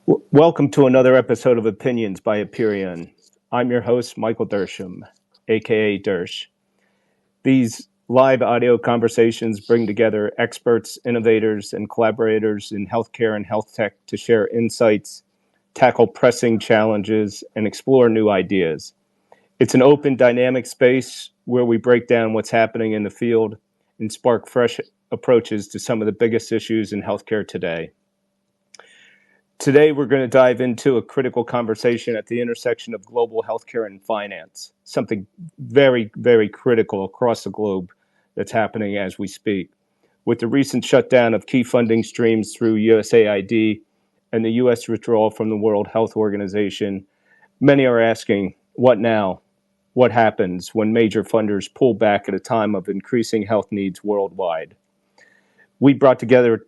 Welcome to another episode of Opinions by Apierion. I'm your host, Michael Dersham, aka Dersh. These live audio conversations bring together experts, innovators, and collaborators in healthcare and health tech to share insights, tackle pressing challenges, and explore new ideas. It's an open, dynamic space where we break down what's happening in the field and spark fresh approaches to some of the biggest issues in healthcare today. Today, we're going to dive into a critical conversation at the intersection of global healthcare and finance, something very, very critical across the globe that's happening as we speak. With the recent shutdown of key funding streams through USAID and the U.S. withdrawal from the World Health Organization, many are asking, what now? What happens when major funders pull back at a time of increasing health needs worldwide? We brought together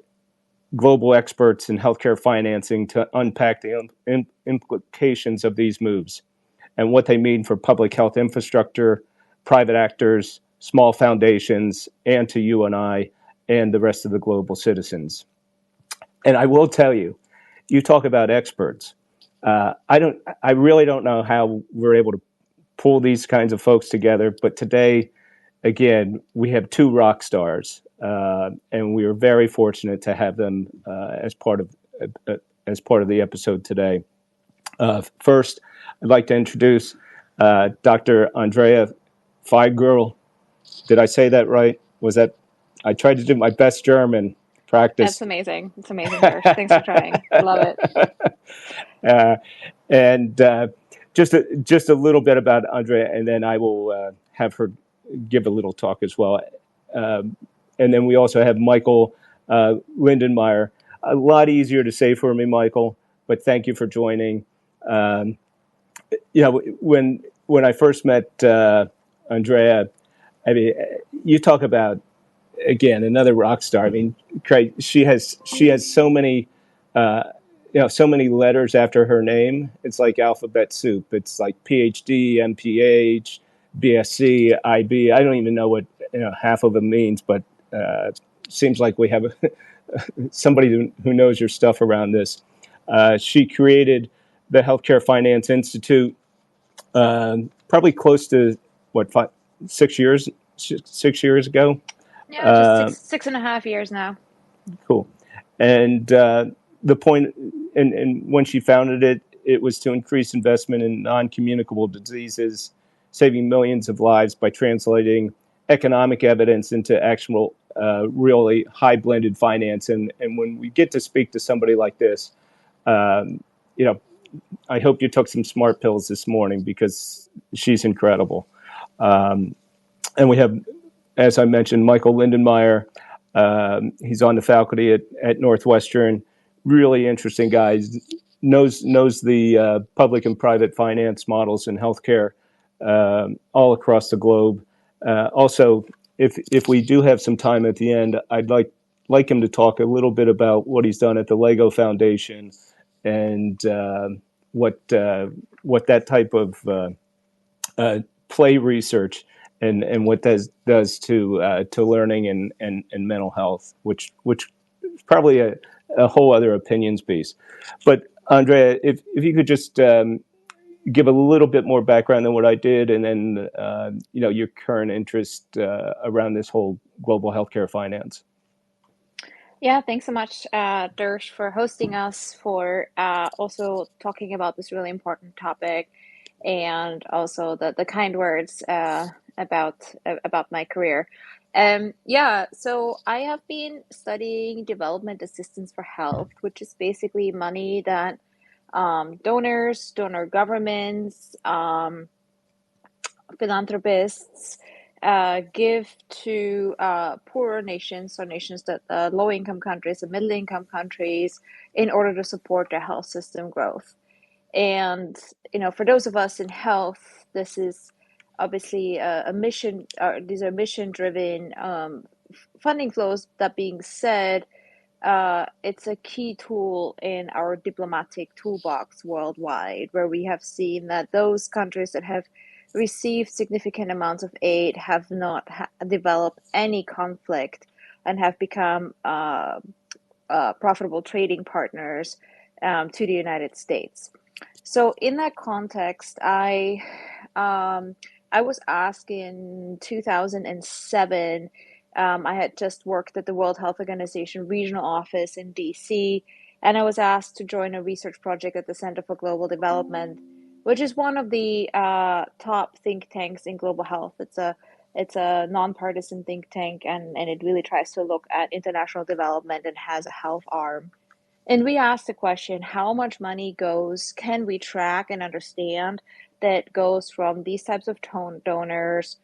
global experts in healthcare financing to unpack the implications of these moves and what they mean for public health infrastructure, private actors, small foundations, and to you and I and the rest of the global citizens. And I will tell you, you talk about experts. I really don't know how we're able to pull these kinds of folks together, but today, again, we have two rock stars. And we are very fortunate to have them as part of the episode today. First, I'd like to introduce Dr. Andrea Feigl. Did I say that right? I tried to do my best German practice. That's amazing. It's amazing, Hirsch. Thanks for trying. Love it. And just a little bit about Andrea, and then I will have her give a little talk as well. And then we also have Michael Lindenmeyer. A lot easier to say for me, Michael, but thank you for joining. When I first met Andrea, I mean, you talk about, again, another rock star. I mean, she has so many, so many letters after her name. It's like alphabet soup. It's like PhD, MPH, BSc, IB. I don't even know what half of them means, but seems like we have somebody who knows your stuff around this. She created the Healthcare Finance Institute probably close to, 6 years ago? Yeah, just six and a half years now. Cool. And the point, and when she founded it, it was to increase investment in non-communicable diseases, saving millions of lives by translating economic evidence into actual, really high blended finance. And when we get to speak to somebody like this, I hope you took some smart pills this morning because she's incredible. And we have, as I mentioned, Michael Lindenmeyer. He's on the faculty at Northwestern. Really interesting guy. Knows the public and private finance models in healthcare all across the globe. Also, if we do have some time at the end, I'd like him to talk a little bit about what he's done at the Lego Foundation and what that type of play research and what does to learning and mental health, which is probably a whole other opinions piece. But Andrea, if you could just give a little bit more background than what I did, and then your current interest around this whole global healthcare finance. Yeah, thanks so much, Dersh, for hosting us, for also talking about this really important topic, and also the kind words about my career. So I have been studying development assistance for health, which is basically money that donor governments, philanthropists give to poorer nations, so nations that low-income countries and middle-income countries, in order to support their health system growth. And for those of us in health, this is obviously a mission. These are mission-driven funding flows. That being said, it's a key tool in our diplomatic toolbox worldwide, where we have seen that those countries that have received significant amounts of aid have not developed any conflict and have become profitable trading partners to the United States. So in that context, I was asked in 2007. I had just worked at the World Health Organization regional office in DC, and I was asked to join a research project at the Center for Global Development, which is one of the top think tanks in global health. It's a nonpartisan think tank, and it really tries to look at international development and has a health arm. And we asked the question, how much money can we track and understand that goes from these types of donors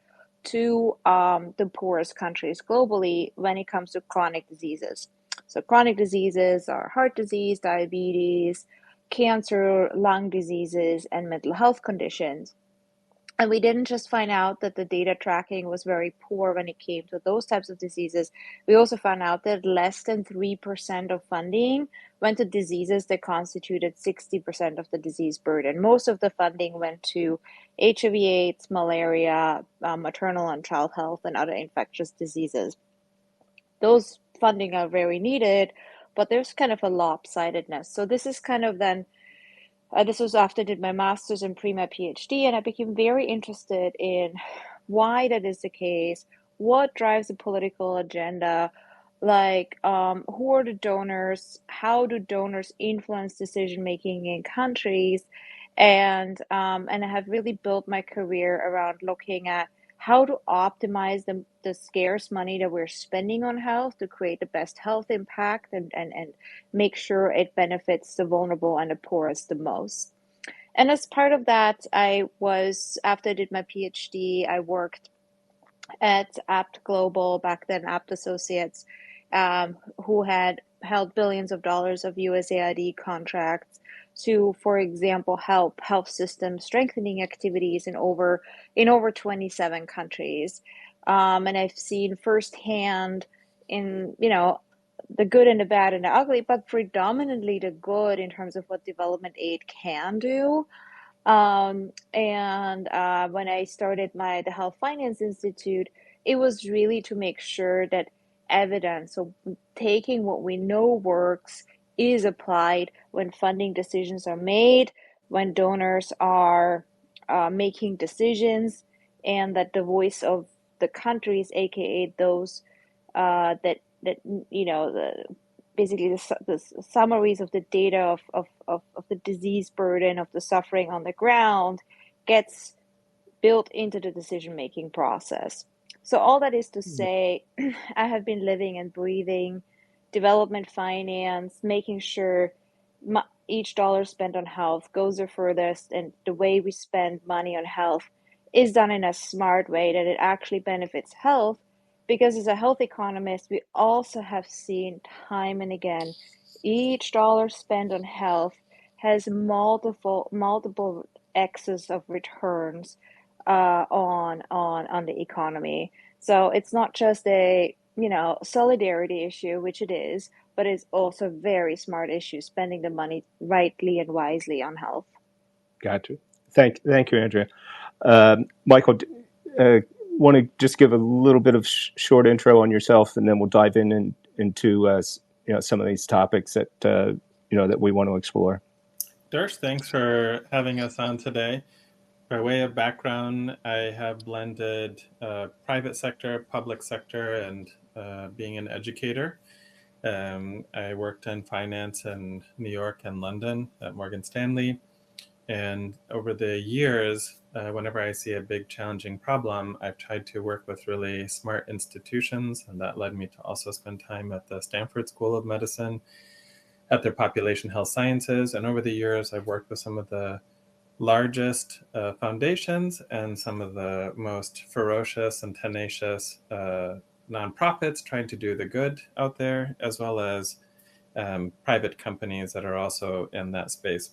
to the poorest countries globally when it comes to chronic diseases? So, chronic diseases are heart disease, diabetes, cancer, lung diseases, and mental health conditions. And we didn't just find out that the data tracking was very poor when it came to those types of diseases. We also found out that less than 3% of funding went to diseases that constituted 60% of the disease burden. Most of the funding went to HIV/AIDS, malaria, maternal and child health, and other infectious diseases. Those funding are very needed, but there's kind of a lopsidedness. So this is kind of then this was after I did my master's and pre my PhD, and I became very interested in why that is the case, what drives the political agenda, like who are the donors, how do donors influence decision making in countries, and I have really built my career around looking at how to optimize the scarce money that we're spending on health to create the best health impact and make sure it benefits the vulnerable and the poorest the most. And as part of that, after I did my PhD, I worked at Apt Global, back then Apt Associates, who had held billions of dollars of USAID contracts to, for example, help health system strengthening activities in over 27 countries. And I've seen firsthand in, the good and the bad and the ugly, but predominantly the good in terms of what development aid can do. And when I started the Health Finance Institute, it was really to make sure that evidence, so taking what we know works, is applied when funding decisions are made, when donors are making decisions, and that the voice of the countries, aka those that basically the summaries of the data of the disease burden, of the suffering on the ground, gets built into the decision-making process. So all that is to say, I have been living and breathing development finance, making sure each dollar spent on health goes the furthest, and the way we spend money on health is done in a smart way that it actually benefits health. Because as a health economist, we also have seen time and again, each dollar spent on health has multiple X's of returns on the economy. So it's not just a solidarity issue, which it is, but it's also a very smart issue, spending the money rightly and wisely on health. Gotcha. Thank you, Andrea. Michael, want to just give a little bit of short intro on yourself, and then we'll dive into some of these topics that that we want to explore. Darsh, thanks for having us on today. By way of background, I have blended private sector, public sector, and being an educator. I worked in finance in New York and London at Morgan Stanley. And over the years, whenever I see a big challenging problem, I've tried to work with really smart institutions. And that led me to also spend time at the Stanford School of Medicine, at their population health sciences. And over the years, I've worked with some of the largest foundations and some of the most ferocious and tenacious nonprofits trying to do the good out there, as well as private companies that are also in that space.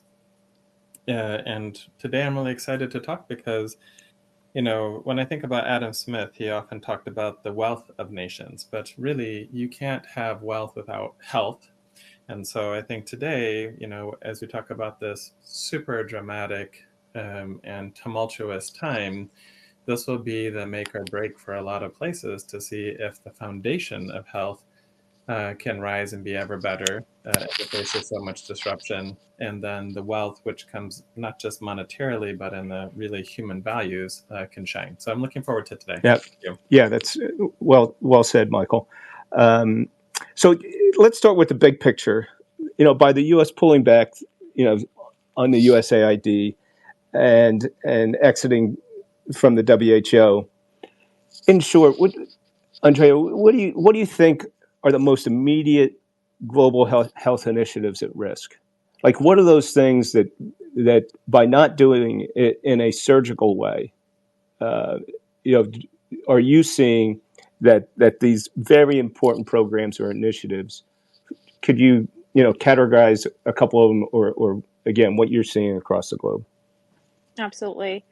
And today I'm really excited to talk because, when I think about Adam Smith, he often talked about the wealth of nations, but really you can't have wealth without health. And so I think today, as we talk about this super dramatic and tumultuous time, this will be the make or break for a lot of places to see if the foundation of health can rise and be ever better in the face of so much disruption. And then the wealth, which comes not just monetarily, but in the really human values, can shine. So I'm looking forward to today. Yeah, Thank you. yeah, that's well said, Michael. Um, so let's start with the big picture. By the U.S. pulling back, on the USAID and exiting from the WHO. In short, Andrea, what do you think are the most immediate global health initiatives at risk? Like, what are those things that by not doing it in a surgical way, uh, you know, are you seeing that these very important programs or initiatives? Could you categorize a couple of them, or again, what you're seeing across the globe? Absolutely.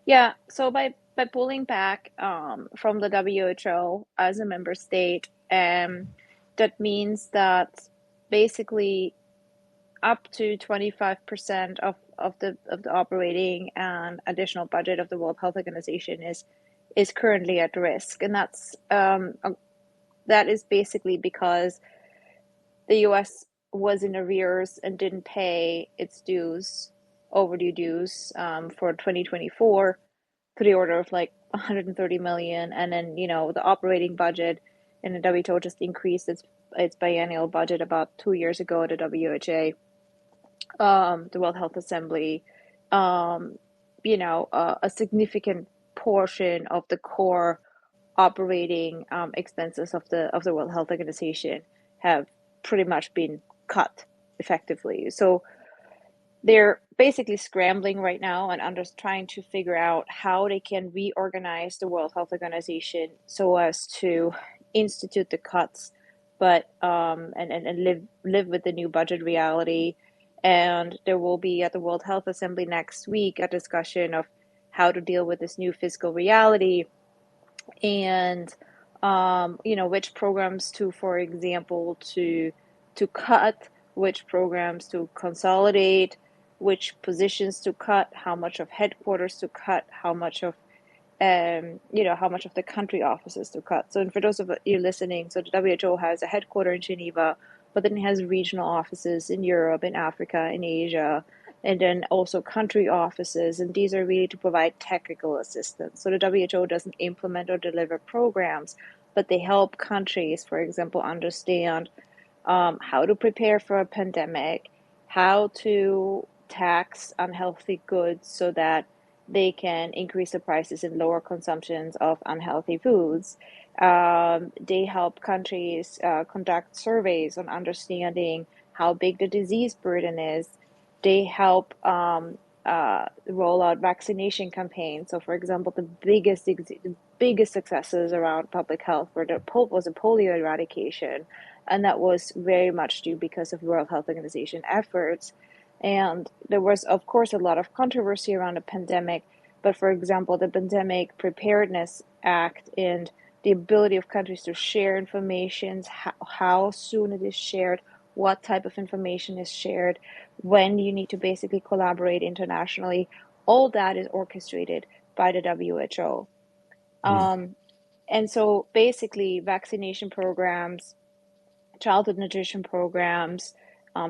Yeah, so by pulling back from the WHO as a member state, that means that basically up to 25% of the operating and additional budget of the World Health Organization is currently at risk, and that is basically because the U.S. was in arrears and didn't pay its overdue dues for 2024 to the order of like 130 million, and then the operating budget in the WHO just increased its biennial budget about 2 years ago at the WHA, the World Health Assembly. A significant portion of the core operating expenses of the World Health Organization have pretty much been cut effectively. So they're basically scrambling right now and trying to figure out how they can reorganize the World Health Organization so as to institute the cuts, but and live with the new budget reality. And there will be at the World Health Assembly next week a discussion of how to deal with this new fiscal reality, and which programs to, for example, to cut, which programs to consolidate, which positions to cut, how much of headquarters to cut, how much of how much of the country offices to cut. So, and for those of you listening, so the WHO has a headquarter in Geneva, but then it has regional offices in Europe, in Africa, in Asia, and then also country offices. And these are really to provide technical assistance. So the WHO doesn't implement or deliver programs, but they help countries, for example, understand how to prepare for a pandemic, how to tax unhealthy goods so that they can increase the prices and lower consumptions of unhealthy foods. They help countries conduct surveys on understanding how big the disease burden is. They help roll out vaccination campaigns. So, for example, the biggest successes around public health was the polio eradication, and that was very much due because of World Health Organization efforts. And there was, of course, a lot of controversy around the pandemic. But for example, the Pandemic Preparedness Act and the ability of countries to share information, how soon it is shared, what type of information is shared, when you need to basically collaborate internationally, all that is orchestrated by the WHO. And so basically, vaccination programs, childhood nutrition programs,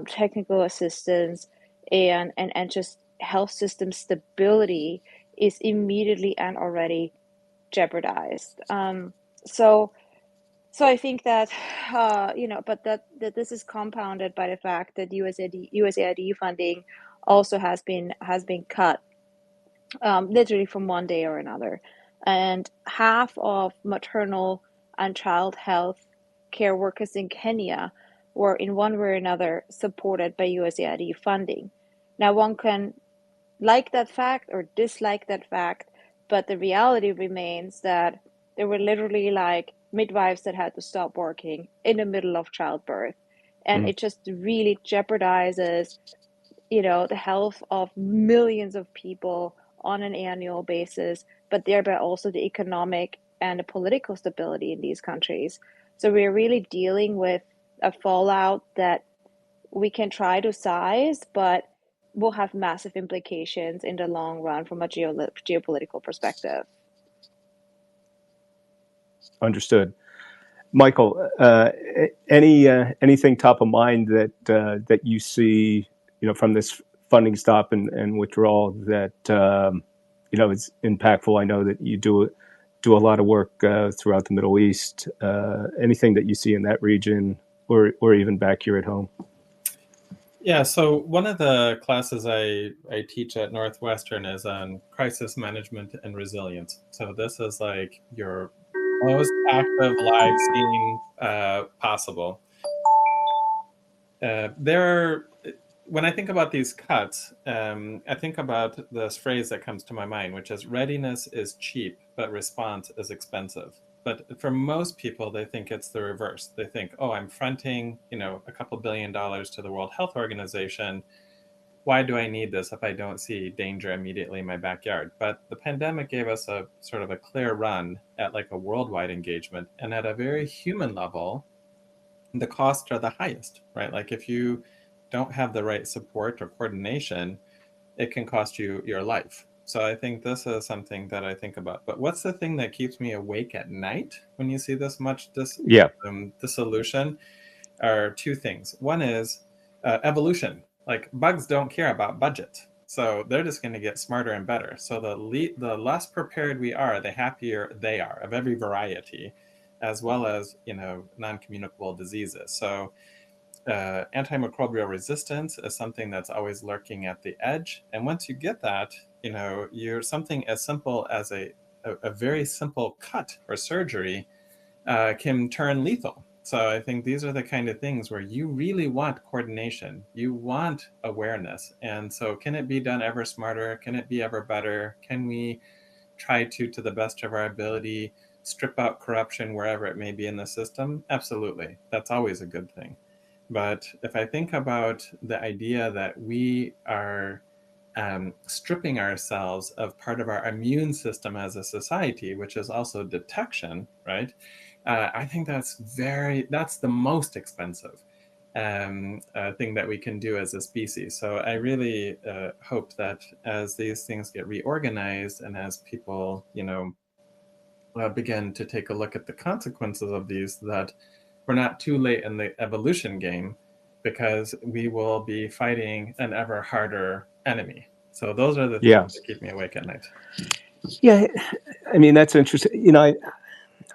technical assistance, and just health system stability is immediately and already jeopardized. So I think that but that this is compounded by the fact that USAID funding also has been cut literally from one day or another, and half of maternal and child health care workers in Kenya were in one way or another supported by USAID funding. Now, one can like that fact or dislike that fact, but the reality remains that there were literally like midwives that had to stop working in the middle of childbirth. And it just really jeopardizes, the health of millions of people on an annual basis, but thereby also the economic and the political stability in these countries. So we're really dealing with a fallout that we can try to size, but will have massive implications in the long run from a geopolitical perspective. Understood. Michael, anything top of mind that you see, from this funding stop and withdrawal that is impactful? I know that you do a lot of work throughout the Middle East. Anything that you see in that region, or even back here at home? Yeah, so one of the classes I teach at Northwestern is on crisis management and resilience. So this is like your most active live scene possible. When I think about these cuts, I think about this phrase that comes to my mind, which is readiness is cheap, but response is expensive. But for most people, they think it's the reverse. They think, oh, I'm fronting, a couple $1 billion to the World Health Organization. Why do I need this if I don't see danger immediately in my backyard? But the pandemic gave us a sort of a clear run at like a worldwide engagement. And at a very human level, the costs are the highest, right? Like if you don't have the right support or coordination, it can cost you your life. So I think this is something that I think about. But what's the thing that keeps me awake at night when you see this much dissolution? Are two things. One is evolution. Like bugs don't care about budget. So they're just going to get smarter and better. So the less prepared we are, the happier they are, of every variety, as well as, non-communicable diseases. So antimicrobial resistance is something that's always lurking at the edge. And once you get that, you're something as simple as a very simple cut or surgery can turn lethal. So I think these are the kind of things where you really want coordination. You want awareness. And so can it be done ever smarter? Can it be ever better? Can we try to the best of our ability, strip out corruption wherever it may be in the system? Absolutely. That's always a good thing. But if I think about the idea that we are stripping ourselves of part of our immune system as a society, which is also detection, right? I think that's the most expensive thing that we can do as a species. So I really hope that as these things get reorganized and as people, begin to take a look at the consequences of these, that we're not too late in the evolution game, because we will be fighting an ever harder enemy. So those are the things that keep me awake at night. Yeah, I mean, that's interesting.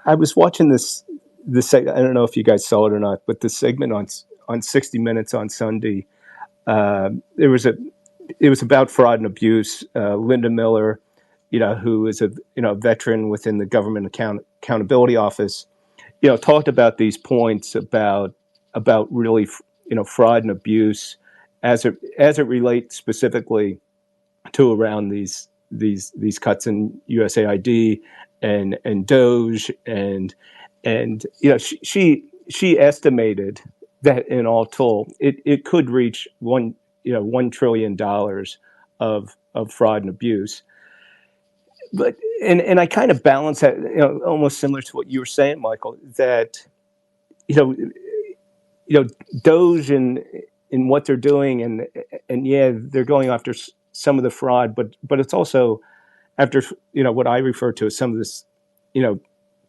I was watching this. I don't know if you guys saw it or not, but the segment on 60 Minutes on Sunday, it was about fraud and abuse. Linda Miller, who is a veteran within the Government Accountability Office, talked about these points about really fraud and abuse as it relates specifically to around these cuts in USAID and Doge and she estimated that in all told it could reach $1 trillion of fraud and abuse. But and I kind of balance that, almost similar to what you were saying, Michael, that Doge in what they're doing, and they're going after some of the fraud, but it's also after what I refer to as some of this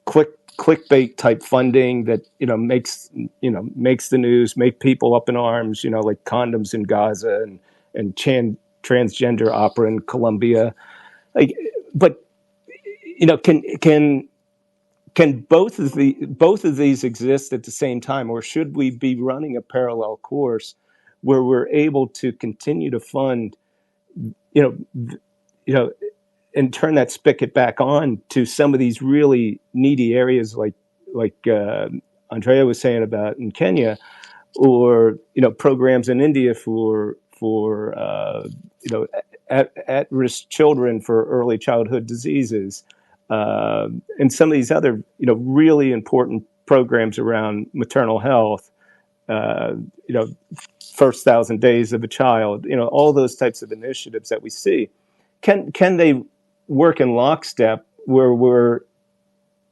clickbait type funding that makes the news, make people up in arms, like condoms in Gaza and transgender opera in Colombia, but can both of these exist at the same time, or should we be running a parallel course where we're able to continue to fund and turn that spigot back on to some of these really needy areas like Andrea was saying about in Kenya, or programs in India for at-risk children for early childhood diseases, and some of these other really important programs around maternal health, first 1,000 days of a child, all those types of initiatives that we see. Can they work in lockstep where we're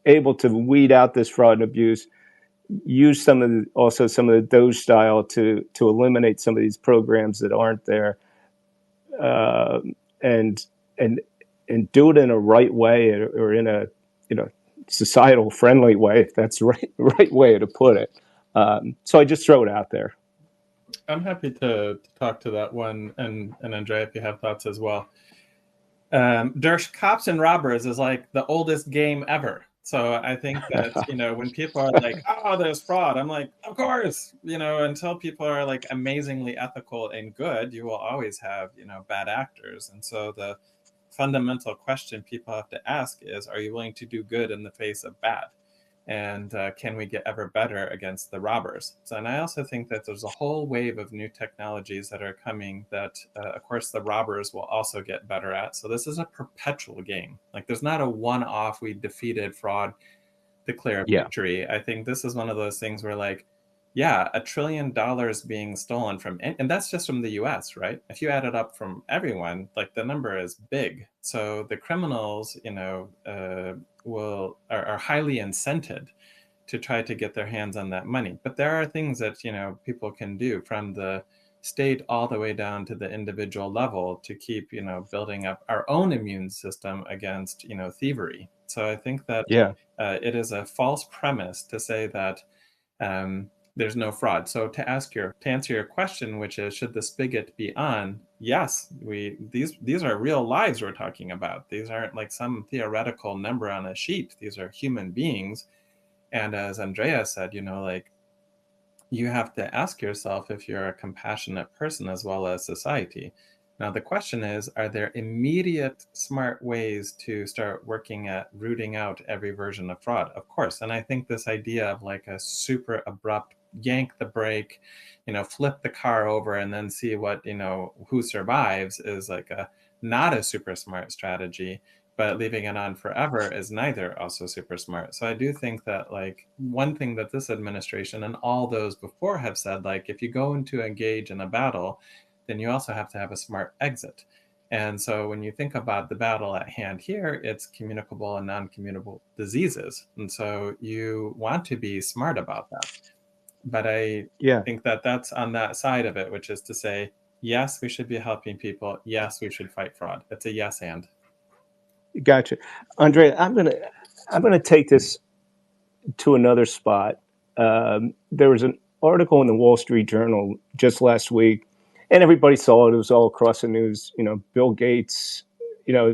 able to weed out this fraud and abuse, use some of the Doge style to eliminate some of these programs that aren't there, and do it in a right way, or in a societal friendly way, if that's the right way to put it. So I just throw it out there. I'm happy to talk to that one, and Andrea, if you have thoughts as well. Dersh, cops and robbers is like the oldest game ever. So I think that, when people are like, oh, there's fraud, I'm like, of course, until people are like amazingly ethical and good, you will always have, bad actors. And so the fundamental question people have to ask is, are you willing to do good in the face of bad? And can we get ever better against the robbers? So, and I also think that there's a whole wave of new technologies that are coming that, of course, the robbers will also get better at. So this is a perpetual game. Like, there's not a one-off, we defeated fraud, declare Yeah. victory. I think this is one of those things where, like, yeah, $1 trillion being stolen from, and that's just from the US, right? If you add it up from everyone, like, the number is big. So the criminals, are highly incented to try to get their hands on that money. But there are things that, people can do from the state all the way down to the individual level to keep, building up our own immune system against, thievery. So I think that it is a false premise to say that there's no fraud. So to answer your question, which is, should the spigot be on? Yes, these are real lives we're talking about. These aren't like some theoretical number on a sheet. These are human beings. And as Andrea said, like, you have to ask yourself if you're a compassionate person as well as society. Now, the question is, are there immediate smart ways to start working at rooting out every version of fraud? Of course. And I think this idea of like a super abrupt yank the brake, flip the car over and then see what, who survives is like not a super smart strategy. But leaving it on forever is neither also super smart. So I do think that, like, one thing that this administration and all those before have said, like, if you go into engage in a battle, then you also have to have a smart exit. And so when you think about the battle at hand here, it's communicable and non-communicable diseases. And so you want to be smart about that. But I think that that's on that side of it, which is to say, yes, we should be helping people. Yes, we should fight fraud. It's a yes and. Gotcha. Andrea, I'm gonna take this to another spot. There was an article in the Wall Street Journal just last week, and everybody saw it. It was all across the news. Bill Gates,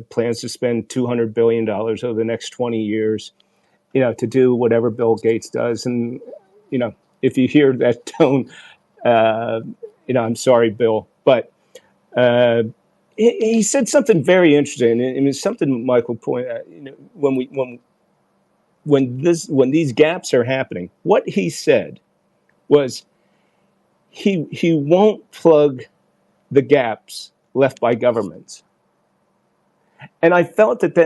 plans to spend $200 billion over the next 20 years, to do whatever Bill Gates does. And, if you hear that tone, I'm sorry, Bill, but he said something very interesting, and it's something Michael pointed out. When these gaps are happening, what he said was he won't plug the gaps left by governments, and I felt that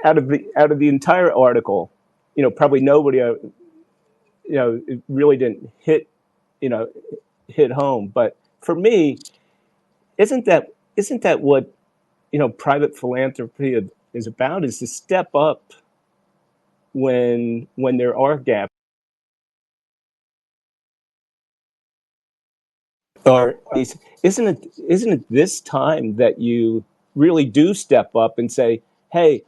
out of the entire article, probably nobody it really didn't hit home, but for me, isn't that what private philanthropy is about? Is to step up when there are gaps, or isn't it this time that you really do step up and say, hey,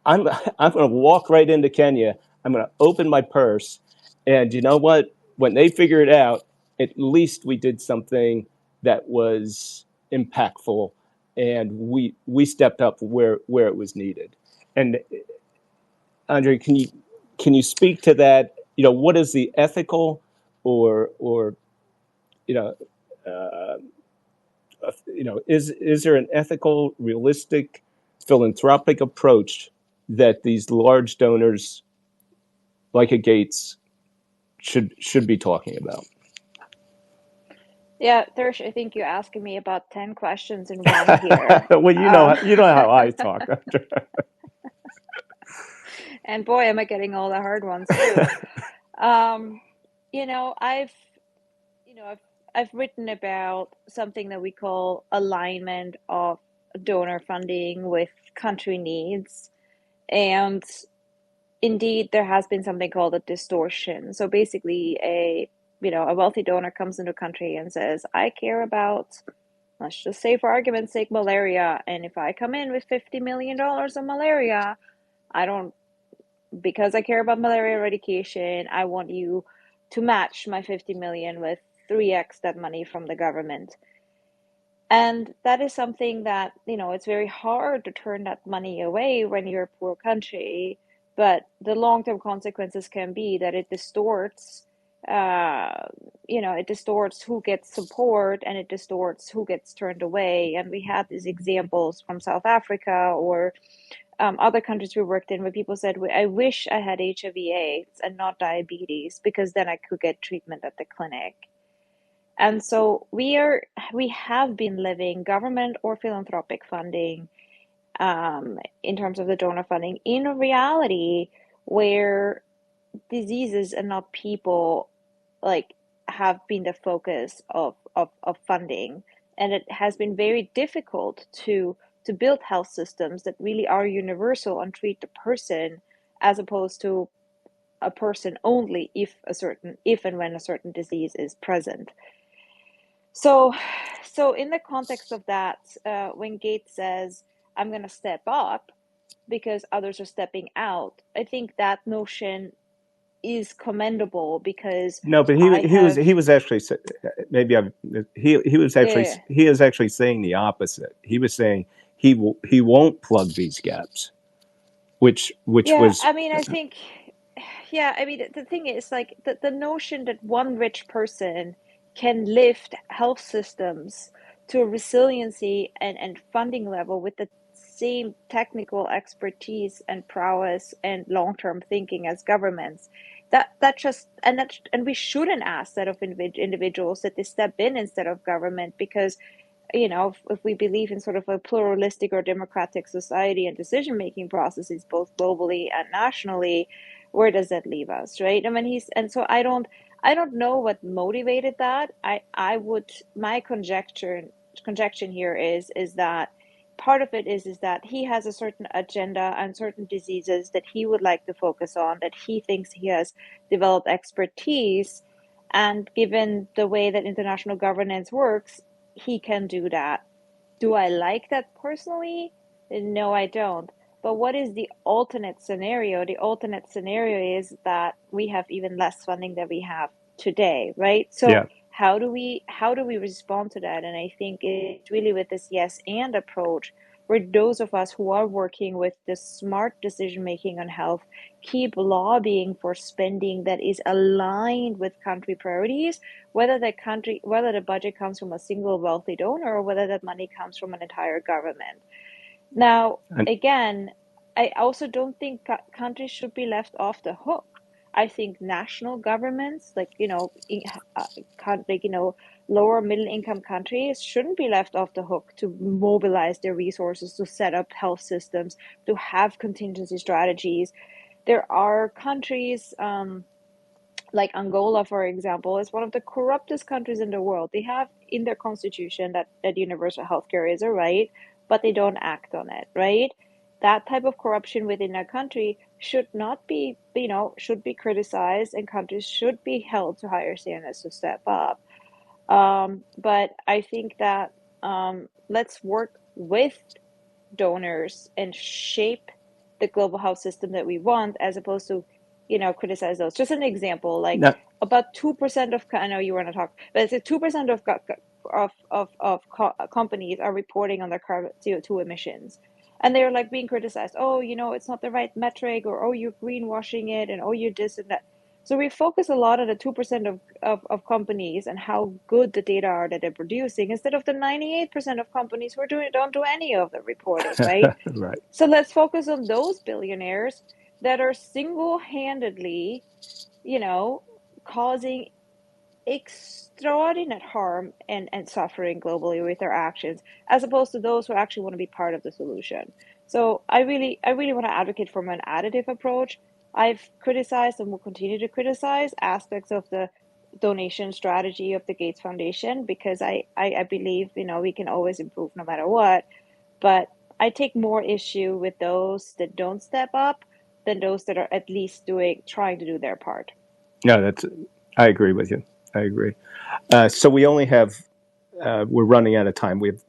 I'm going to walk right into Kenya, I'm going to open my purse, and you know what, when they figure it out, at least we did something that was impactful, and we stepped up where it was needed. And Andre, can you speak to that? What is the ethical or is there an ethical, realistic, philanthropic approach that these large donors like a Gates should be talking about? Yeah, Thursh, I think you're asking me about 10 questions in one here. Well, you know how I talk. And boy, am I getting all the hard ones too. I've I've written about something that we call alignment of donor funding with country needs. And indeed, there has been something called a distortion. So basically, a wealthy donor comes into a country and says, I care about, let's just say for argument's sake, malaria. And if I come in with $50 million on malaria, I don't because I care about malaria eradication, I want you to match my 50 million with 3x that money from the government. And that is something that, it's very hard to turn that money away when you're a poor country. But the long-term consequences can be that it distorts, it distorts who gets support, and it distorts who gets turned away. And we had these examples from South Africa or other countries we worked in where people said, I wish I had HIV/AIDS and not diabetes because then I could get treatment at the clinic. And so we have been living government or philanthropic funding, in terms of the donor funding, in a reality where diseases and not people like have been the focus of funding. And it has been very difficult to build health systems that really are universal and treat the person as opposed to a person only if and when a certain disease is present. So in the context of that, when Gates says, I'm going to step up because others are stepping out, I think that notion is commendable because No, but he was actually maybe he was actually yeah. he is actually saying the opposite. He was saying he won't plug these gaps, which was I mean, I think, the thing is, like, the notion that one rich person can lift health systems to a resiliency and funding level with the same technical expertise and prowess and long-term thinking as governments, and we shouldn't ask that of individuals, that they step in instead of government, because if we believe in sort of a pluralistic or democratic society and decision-making processes, both globally and nationally, where does that leave us, right? I mean, so I don't know what motivated that. My conjecture here is that part of it is that he has a certain agenda and certain diseases that he would like to focus on, that he thinks he has developed expertise, and given the way that international governance works, he can do that. Do I like that personally? No, I don't. But what is the alternate scenario? The alternate scenario is that we have even less funding than we have today, right? So yeah. how do we respond to that? And I think it's really with this yes and approach, where those of us who are working with the smart decision making on health keep lobbying for spending that is aligned with country priorities, whether the budget comes from a single wealthy donor or whether that money comes from an entire government. Now, again, I also don't think countries should be left off the hook. I think national governments, lower middle income countries, shouldn't be left off the hook to mobilize their resources to set up health systems, to have contingency strategies. There are countries, like Angola, for example, is one of the corruptest countries in the world. They have in their constitution that universal healthcare is a right, but they don't act on it, right? That type of corruption within a country should not be, should be criticized, and countries should be held to higher standards to step up. But I think that let's work with donors and shape the global health system that we want, as opposed to criticize those. Just an example, like no. about 2% of, I know you want to talk, but it's 2% of companies are reporting on their carbon CO2 emissions, and they're like being criticized. Oh, it's not the right metric, or oh, you're greenwashing it, and oh, you're this and that. So we focus a lot on the 2% of companies and how good the data are that they're producing, instead of the 98% of companies who don't do any of the reporting, right? Right. So let's focus on those billionaires that are single-handedly, causing extraordinary harm and suffering globally with their actions, as opposed to those who actually want to be part of the solution. So I really want to advocate for an additive approach. I've criticized and will continue to criticize aspects of the donation strategy of the Gates Foundation, because I believe, we can always improve no matter what. But I take more issue with those that don't step up than those that are at least trying to do their part. No, I agree with you. I agree. So we only have, we're running out of time. We have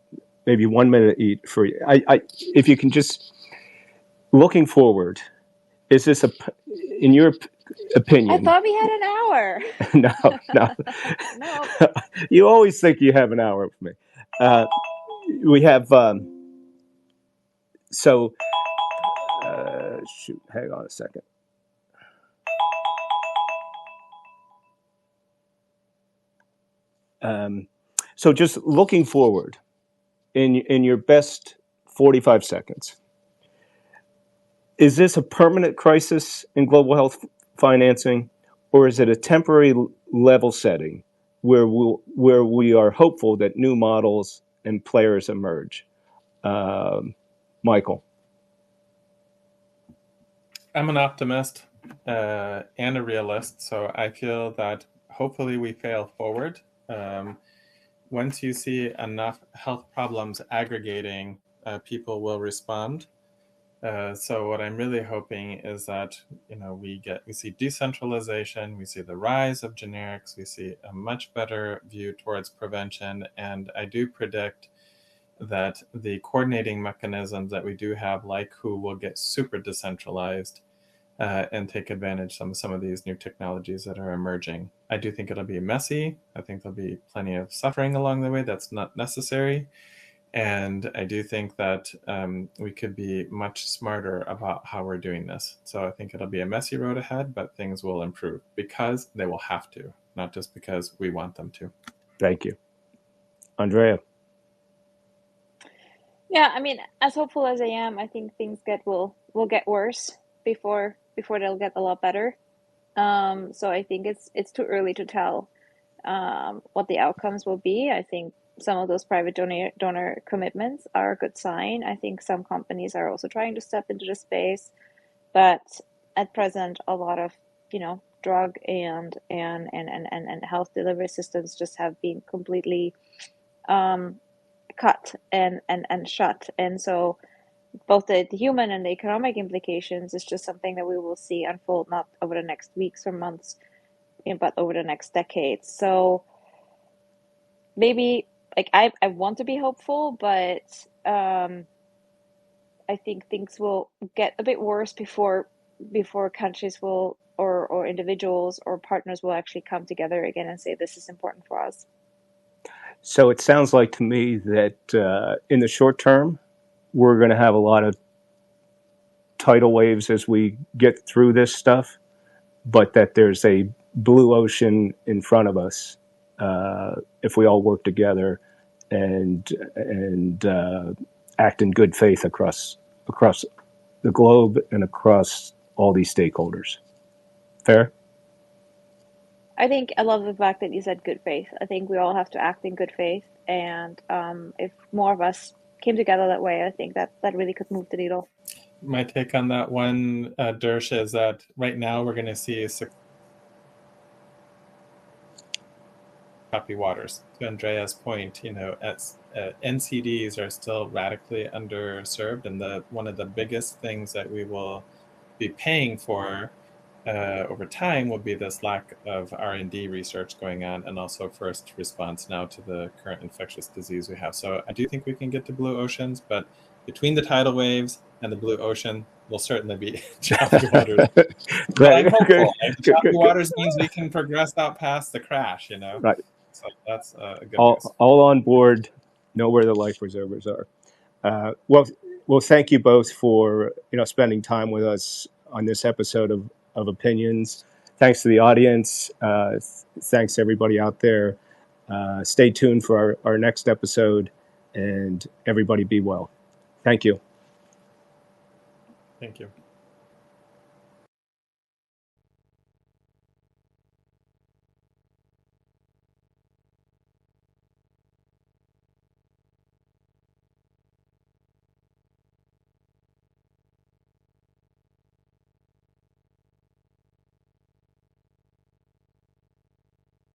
maybe 1 minute each for you. If you can just, looking forward, is this in your I opinion? thought we had an hour. No. No. You always think you have an hour with me. We have so. Shoot, hang on a second. So just looking forward in your best 45 seconds, is this a permanent crisis in global health financing, or is it a temporary level setting where we are hopeful that new models and players emerge? Michael. I'm an optimist and a realist, so I feel that hopefully we fail forward. Once you see enough health problems aggregating, people will respond. So what I'm really hoping is that we see decentralization, we see the rise of generics, we see a much better view towards prevention, and I do predict that the coordinating mechanisms that we do have, like WHO, will get super decentralized and take advantage of some of these new technologies that are emerging. I do think it'll be messy. I think there'll be plenty of suffering along the way that's not necessary. And I do think that we could be much smarter about how we're doing this. So I think it'll be a messy road ahead, but things will improve because they will have to, not just because we want them to. Thank you. Andrea. Yeah, I mean, as hopeful as I am, I think things will get worse before they'll get a lot better. So I think it's too early to tell what the outcomes will be. I think some of those private donor commitments are a good sign. I think some companies are also trying to step into the space, but at present, a lot of drug and health delivery systems just have been completely cut and shut, and so both the human and the economic implications is just something that we will see unfold not over the next weeks or months, but over the next decades. So maybe I want to be hopeful, but I think things will get a bit worse before countries will or individuals or partners will actually come together again and say this is important for us. So it sounds like to me that in the short term, we're going to have a lot of tidal waves as we get through this stuff, but that there's a blue ocean in front of us if we all work together and act in good faith across the globe and across all these stakeholders. Fair? I think I love the fact that you said good faith. I think we all have to act in good faith, and if more of us came together that way, I think that really could move the needle. My take on that one, Dersh, is that right now we're going to see choppy waters. To Andrea's point, NCDs are still radically underserved, and one of the biggest things that we will be paying for over time will be this lack of R&D research going on, and also first response now to the current infectious disease we have. So I do think we can get to blue oceans, but between the tidal waves and the blue ocean will certainly be choppy waters. But I'm hopeful. Choppy waters means we can progress out past the crash, Right. So that's a good news. All on board, know where the life reservoirs are. Well, thank you both for spending time with us on this episode of Opinions. Thanks to the audience. Thanks to everybody out there. Stay tuned for our next episode, and everybody be well. Thank you. Thank you.